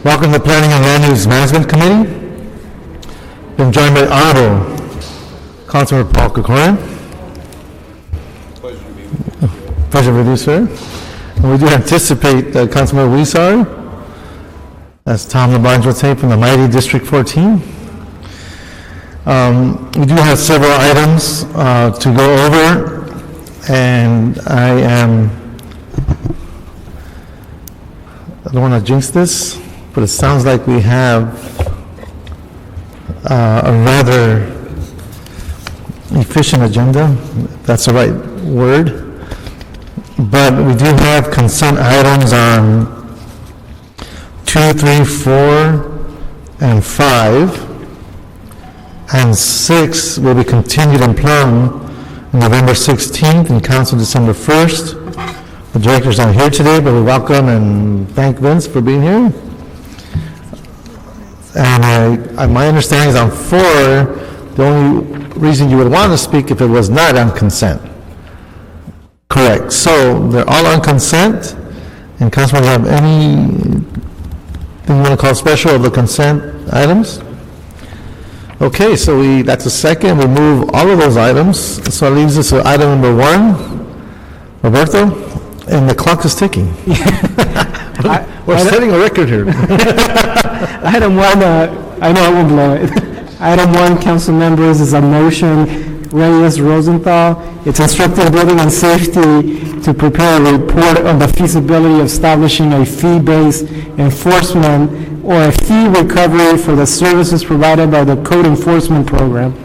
Welcome to the Planning and Land Use Management Committee. Been joined by Honorable Councilmember Paul Krikorian. Pleasure to be with you, sir. And we do anticipate Councilmember Huizar, as Tom LeBlanc would say, from the mighty District 14. We do have several items to go over, and I don't want to jinx this, but it sounds like we have a rather efficient agenda, if that's the right word. But we do have consent items on 2, 3, 4, and 5. And 6 will be continued in Plum November 16th and Council December 1st. The director's not here today, but we welcome and thank Vince for being here. And my understanding is on 4, the only reason you would want to speak if it was not on consent. Correct. So they're all on consent. And Councilman, do you have anything you want to call special of the consent items? Okay, so that's a second. We move all of those items. So it leaves us with item number 1. Roberto, and the clock is ticking. We're setting a record here. Item 1, I know I won't blow it. Item 1, council members, is a motion, Reyes Rosenthal. It's instructing Building and Safety to prepare a report on the feasibility of establishing a fee-based enforcement or a fee recovery for the services provided by the Code Enforcement Program.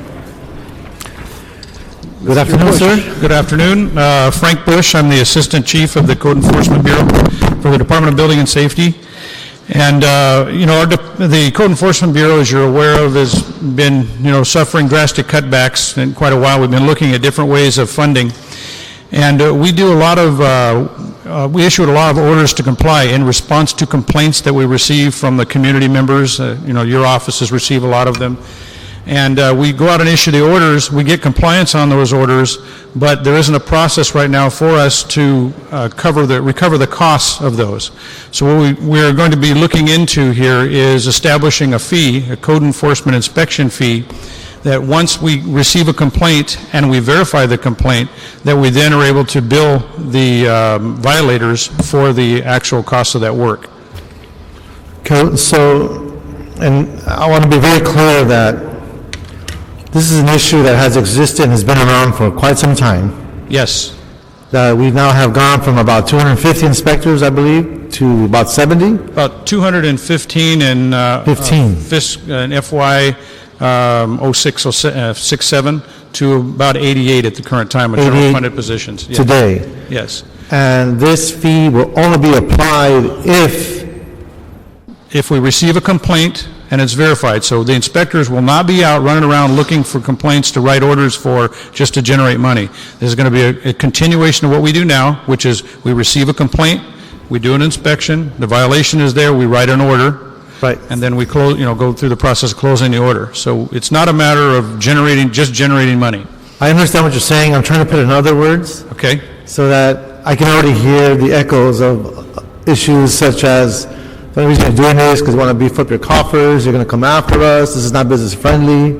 Good afternoon, sir. Good afternoon. Frank Bush. I'm the Assistant Chief of the Code Enforcement Bureau for the Department of Building and Safety. And, the Code Enforcement Bureau, as you're aware of, has been, suffering drastic cutbacks in quite a while. We've been looking at different ways of funding. And we do a lot of, we issued a lot of orders to comply in response to complaints that we receive from the community members. Your offices receive a lot of them. And we go out and issue the orders. We get compliance on those orders, but there isn't a process right now for us to recover the costs of those. So what we're going to be looking into here is establishing a fee, a code enforcement inspection fee, that once we receive a complaint and we verify the complaint, that we then are able to bill the violators for the actual cost of that work. So, and I want to be very clear that this is an issue that has existed and has been around for quite some time. Yes. We now have gone from about 250 inspectors, I believe, to about 70? About 215 in FY 06-07 to about 88 at the current time of general funded positions. Yes. Today? Yes. And this fee will only be applied if we receive a complaint and it's verified. So the inspectors will not be out running around looking for complaints to write orders for just to generate money. This is going to be a continuation of what we do now, which is we receive a complaint, we do an inspection, the violation is there, we write an order, right, and then we close, go through the process of closing the order. So it's not a matter of just generating money. I understand what you're saying. I'm trying to put it in other words. Okay. So that I can already hear the echoes of issues such as, the only reason you're doing this is because you want to beef up your coffers, you're going to come after us, this is not business friendly.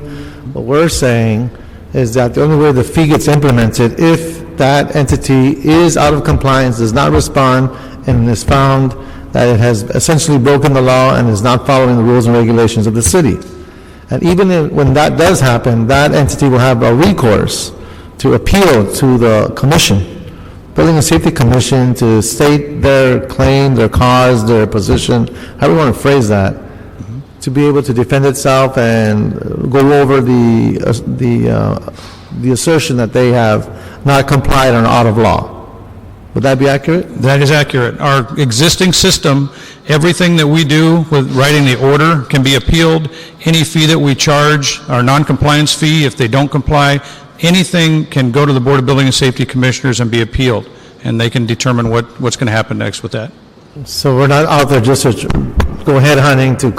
What we're saying is that the only way the fee gets implemented, if that entity is out of compliance, does not respond, and is found that it has essentially broken the law and is not following the rules and regulations of the city. And even when that does happen, that entity will have a recourse to appeal to the commission, Building and Safety Commission, to state their claim, their cause, their position, however you want to phrase that, to be able to defend itself and go over the assertion that they have not complied or out of law. Would that be accurate? That is accurate. Our existing system, everything that we do with writing the order can be appealed. Any fee that we charge, our non-compliance fee, if they don't comply, anything can go to the Board of Building and Safety Commissioners and be appealed, and they can determine what's going to happen next with that. So we're not out there just to go head hunting to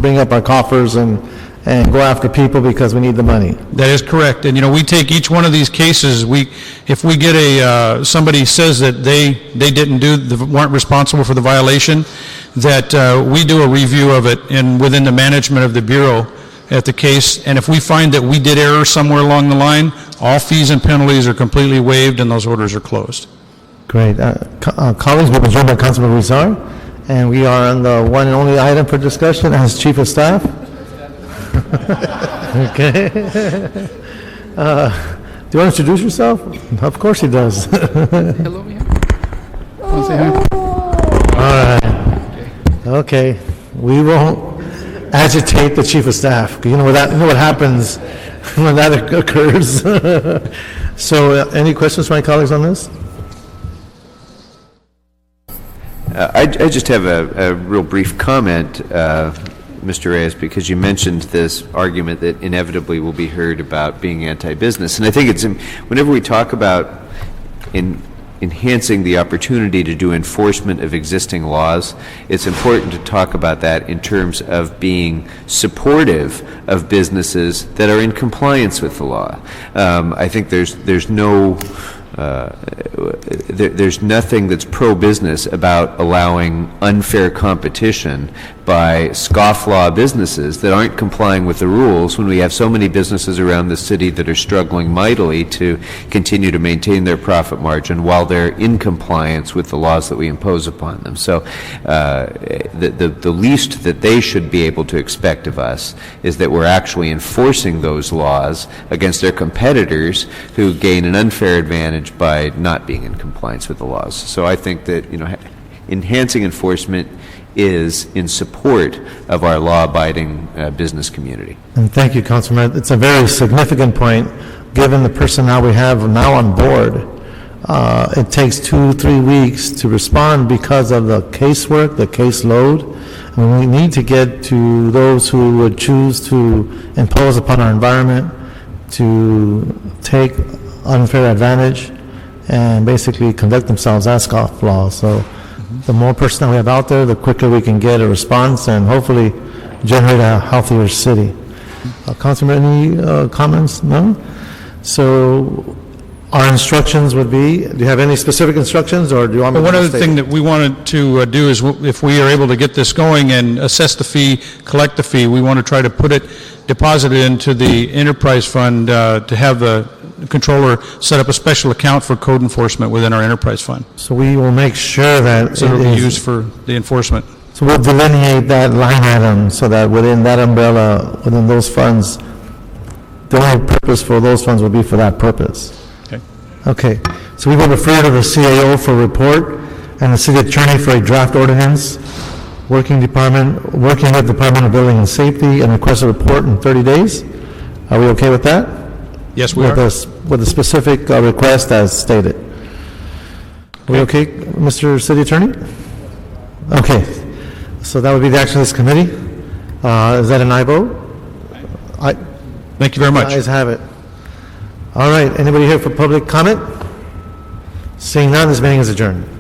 bring up our coffers and go after people because we need the money. That is correct. And we take each one of these cases. If we get somebody says that they weren't responsible for the violation, that we do a review of it within the management of the Bureau at the case, and if we find that we did error somewhere along the line, all fees and penalties are completely waived and those orders are closed. Great. Colleagues, we've been joined by Councilman Rizar, and we are on the one and only item for discussion as Chief of Staff. Okay. Do you want to introduce yourself? Of course he does. Hello, Mia. Want to say hi? All right. Okay. We won't agitate the Chief of Staff. You know what happens when that occurs. So, any questions from my colleagues on this? I just have a real brief comment, Mr. Reyes, because you mentioned this argument that inevitably will be heard about being anti-business. And I think it's, whenever we talk about enhancing the opportunity to do enforcement of existing laws, it's important to talk about that in terms of being supportive of businesses that are in compliance with the law. I think there's no there's nothing that's pro-business about allowing unfair competition by scofflaw businesses that aren't complying with the rules when we have so many businesses around the city that are struggling mightily to continue to maintain their profit margin while they're in compliance with the laws that we impose upon them. So the least that they should be able to expect of us is that we're actually enforcing those laws against their competitors who gain an unfair advantage by not being in compliance with the laws. So I think that, you know, enhancing enforcement is in support of our law-abiding business community. And thank you, Councilman. It's a very significant point, given the personnel we have now on board. It takes 2-3 weeks to respond because of the casework, the caseload. And we need to get to those who would choose to impose upon our environment, to take unfair advantage, and basically conduct themselves as scofflaws. So the more personnel we have out there, the quicker we can get a response and hopefully generate a healthier city. Councilman, any comments? No? So our instructions would be, do you have any specific instructions, or do you want me to One other state thing it? that we wanted to do is, if we are able to get this going and assess the fee, collect the fee, we want to try to put it, deposit it into the enterprise fund to have the controller set up a special account for code enforcement within our enterprise fund. So we will make sure that So it it'll be is- used for the enforcement. So we'll delineate that line item so that within that umbrella, within those funds, the only purpose for those funds will be for that purpose. Okay. Okay, so we will refer to the CAO for report and the city attorney for a draft ordinance, working with Department of Building and Safety, and request a report in 30 days. Are we okay with that? Yes, we are. With a specific request as stated. Are we okay, Mr. City Attorney? Okay, so that would be the action of this committee. Is that an aye vote? Thank you very much. Ayes have it. All right, anybody here for public comment? Seeing none, this meeting is adjourned.